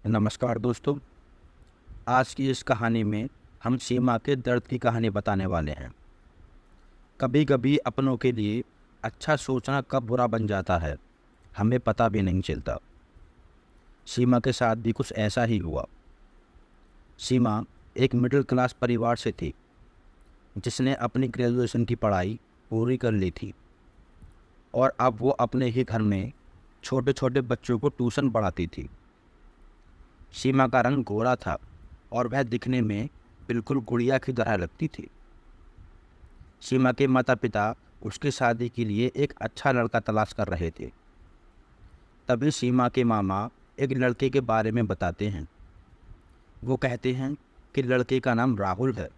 नमस्कार दोस्तों। आज की इस कहानी में हम सीमा के दर्द की कहानी बताने वाले हैं। कभी कभी अपनों के लिए अच्छा सोचना कब बुरा बन जाता है हमें पता भी नहीं चलता। सीमा के साथ भी कुछ ऐसा ही हुआ। सीमा एक मिडिल क्लास परिवार से थी, जिसने अपनी ग्रेजुएशन की पढ़ाई पूरी कर ली थी और अब वो अपने ही घर में छोटे छोटे बच्चों को ट्यूशन पढ़ाती थी। सीमा का रंग गोरा था और वह दिखने में बिल्कुल गुड़िया की तरह लगती थी। सीमा के माता पिता उसकी शादी के लिए एक अच्छा लड़का तलाश कर रहे थे। तभी सीमा के मामा एक लड़के के बारे में बताते हैं। वो कहते हैं कि लड़के का नाम राहुल है।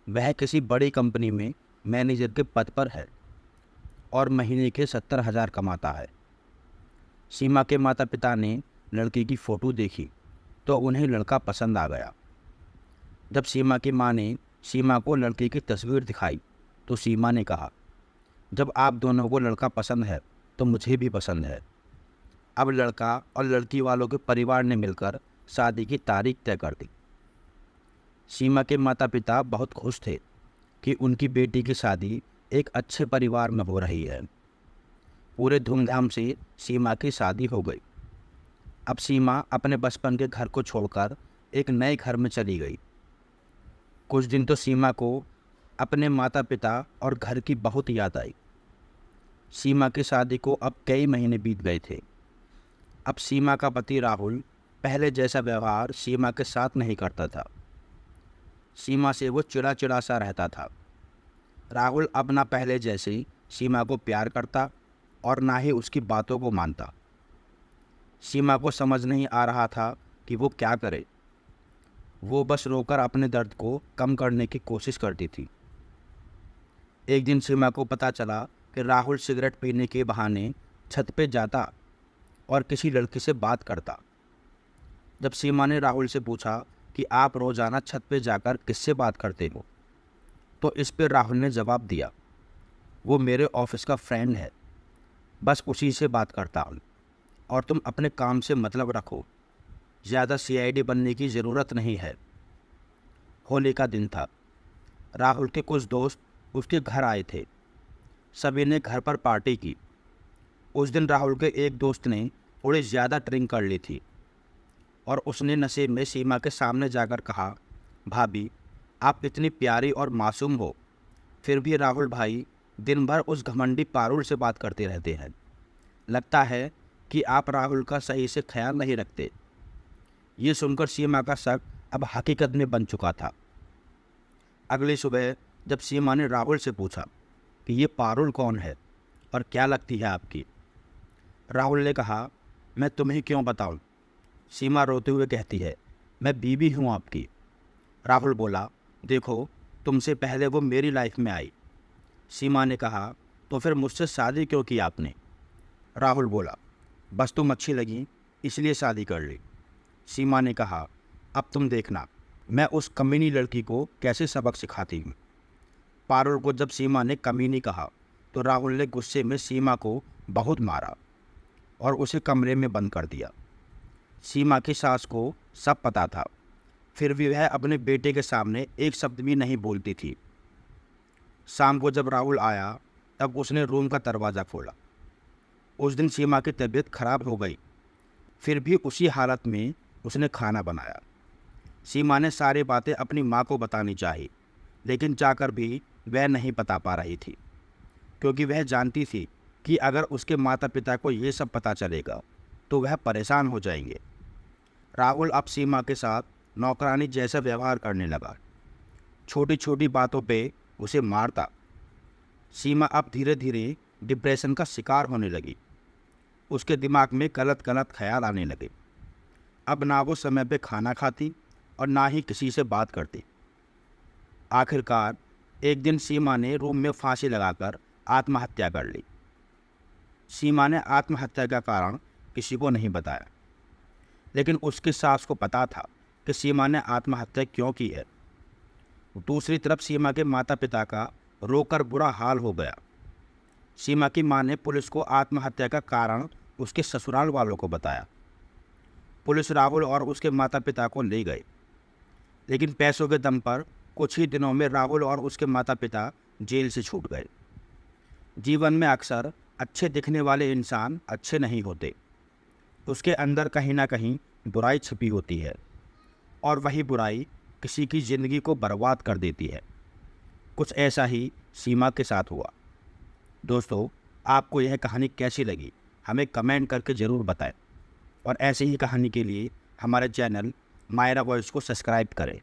वह किसी बड़ी कंपनी में मैनेजर के पद पर है और महीने के 70,000 कमाता है। सीमा के माता पिता ने लड़के की फ़ोटो देखी तो उन्हें लड़का पसंद आ गया। जब सीमा की माँ ने सीमा को लड़के की तस्वीर दिखाई तो सीमा ने कहा, जब आप दोनों को लड़का पसंद है तो मुझे भी पसंद है। अब लड़का और लड़की वालों के परिवार ने मिलकर शादी की तारीख तय कर दी। सीमा के माता पिता बहुत खुश थे कि उनकी बेटी की शादी एक अच्छे परिवार में हो रही है। पूरे धूमधाम से सीमा की शादी हो गई। अब सीमा अपने बचपन के घर को छोड़कर एक नए घर में चली गई। कुछ दिन तो सीमा को अपने माता पिता और घर की बहुत याद आई। सीमा की शादी को अब कई महीने बीत गए थे। अब सीमा का पति राहुल पहले जैसा व्यवहार सीमा के साथ नहीं करता था। सीमा से वो चिड़ा चिड़ा सा रहता था। राहुल अब ना पहले जैसे सीमा को प्यार करता और ना ही उसकी बातों को मानता। सीमा को समझ नहीं आ रहा था कि वो क्या करे। वो बस रोकर अपने दर्द को कम करने की कोशिश करती थी। एक दिन सीमा को पता चला कि राहुल सिगरेट पीने के बहाने छत पे जाता और किसी लड़की से बात करता। जब सीमा ने राहुल से पूछा कि आप रोज़ाना छत पे जाकर किससे बात करते हो, तो इस पे राहुल ने जवाब दिया, वो मेरे ऑफिस का फ्रेंड है, बस उसी से बात करता हूँ और तुम अपने काम से मतलब रखो, ज़्यादा सीआईडी बनने की ज़रूरत नहीं है। होली का दिन था। राहुल के कुछ दोस्त उसके घर आए थे। सभी ने घर पर पार्टी की। उस दिन राहुल के एक दोस्त ने थोड़ी ज़्यादा ड्रिंक कर ली थी और उसने नशे में सीमा के सामने जाकर कहा, भाभी आप इतनी प्यारी और मासूम हो, फिर भी राहुल भाई दिन भर उस घमंडी पारुल से बात करते रहते हैं। लगता है कि आप राहुल का सही से ख्याल नहीं रखते। ये सुनकर सीमा का शक अब हकीकत में बन चुका था। अगली सुबह जब सीमा ने राहुल से पूछा कि ये पारुल कौन है और क्या लगती है आपकी, राहुल ने कहा, मैं तुम्हें क्यों बताऊं। सीमा रोते हुए कहती है, मैं बीवी हूँ आपकी। राहुल बोला, देखो तुमसे पहले वो मेरी लाइफ में आई। सीमा ने कहा, तो फिर मुझसे शादी क्यों की आपने। राहुल बोला, बस तुम अच्छी लगी इसलिए शादी कर ली। सीमा ने कहा, अब तुम देखना मैं उस कमीनी लड़की को कैसे सबक सिखाती हूँ। पारुल को जब सीमा ने कमीनी कहा तो राहुल ने गुस्से में सीमा को बहुत मारा और उसे कमरे में बंद कर दिया। सीमा की सास को सब पता था, फिर भी वह अपने बेटे के सामने एक शब्द भी नहीं बोलती थी। शाम को जब राहुल आया तब उसने रूम का दरवाज़ा खोला। उस दिन सीमा की तबीयत खराब हो गई, फिर भी उसी हालत में उसने खाना बनाया। सीमा ने सारी बातें अपनी माँ को बतानी चाही, लेकिन चाहकर भी वह नहीं बता पा रही थी, क्योंकि वह जानती थी कि अगर उसके माता पिता को ये सब पता चलेगा तो वह परेशान हो जाएंगे। राहुल अब सीमा के साथ नौकरानी जैसा व्यवहार करने लगा। छोटी छोटी बातों पे उसे मारता। सीमा अब धीरे धीरे डिप्रेशन का शिकार होने लगी। उसके दिमाग में गलत गलत ख्याल आने लगे। अब ना वो समय पे खाना खाती और ना ही किसी से बात करती। आखिरकार एक दिन सीमा ने रूम में फांसी लगाकर आत्महत्या कर ली। सीमा ने आत्महत्या का कारण किसी को नहीं बताया, लेकिन उसकी सास को पता था कि सीमा ने आत्महत्या क्यों की है। दूसरी तरफ सीमा के माता पिता का रोकर बुरा हाल हो गया। सीमा की मां ने पुलिस को आत्महत्या का कारण उसके ससुराल वालों को बताया। पुलिस राहुल और उसके माता पिता को ले गई, लेकिन पैसों के दम पर कुछ ही दिनों में राहुल और उसके माता पिता जेल से छूट गए। जीवन में अक्सर अच्छे दिखने वाले इंसान अच्छे नहीं होते, उसके अंदर कहीं ना कहीं बुराई छिपी होती है और वही बुराई किसी की ज़िंदगी को बर्बाद कर देती है। कुछ ऐसा ही सीमा के साथ हुआ। दोस्तों, आपको यह कहानी कैसी लगी हमें कमेंट करके ज़रूर बताएं और ऐसी ही कहानी के लिए हमारे चैनल मायरा वॉइस को सब्सक्राइब करें।